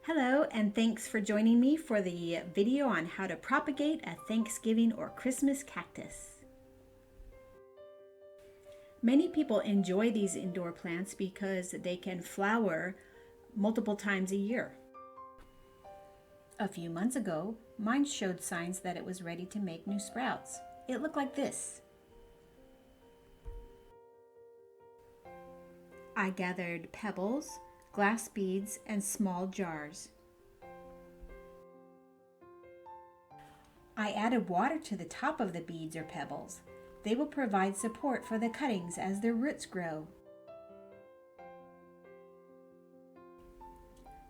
Hello, and thanks for joining me for the video on how to propagate a Thanksgiving or Christmas cactus. Many people enjoy these indoor plants because they can flower multiple times a year. A few months ago, mine showed signs that it was ready to make new sprouts. It looked like this. I gathered pebbles, glass beads, and small jars. I added water to the top of the beads or pebbles. They will provide support for the cuttings as their roots grow.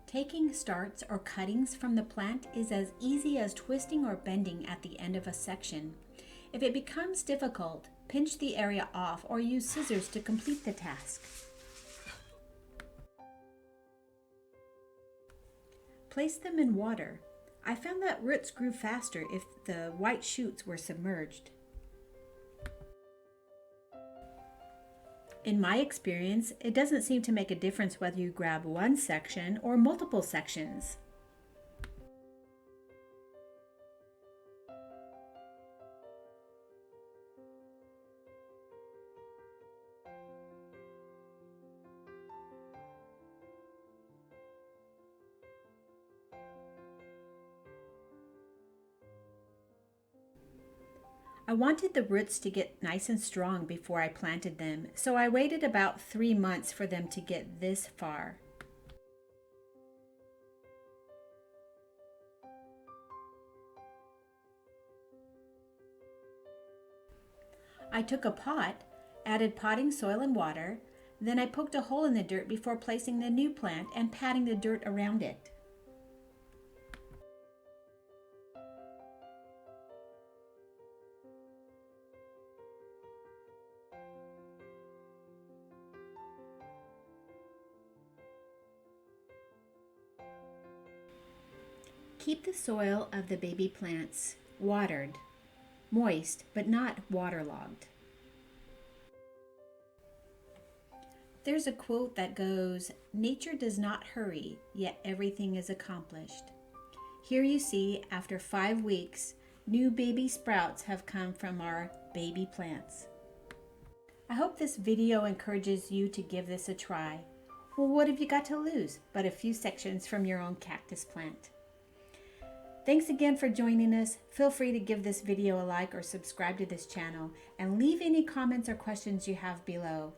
Taking starts or cuttings from the plant is as easy as twisting or bending at the end of a section. If it becomes difficult, pinch the area off or use scissors to complete the task. Place them in water. I found that roots grew faster if the white shoots were submerged. In my experience, it doesn't seem to make a difference whether you grab one section or multiple sections. I wanted the roots to get nice and strong before I planted them, so I waited about 3 months for them to get this far. I took a pot, added potting soil and water, then I poked a hole in the dirt before placing the new plant and patting the dirt around it. Keep the soil of the baby plants watered, moist, but not waterlogged. There's a quote that goes, "Nature does not hurry, yet everything is accomplished." Here you see, after 5 weeks, new baby sprouts have come from our baby plants. I hope this video encourages you to give this a try. Well, what have you got to lose but a few sections from your own cactus plant? Thanks again for joining us. Feel free to give this video a like or subscribe to this channel and leave any comments or questions you have below.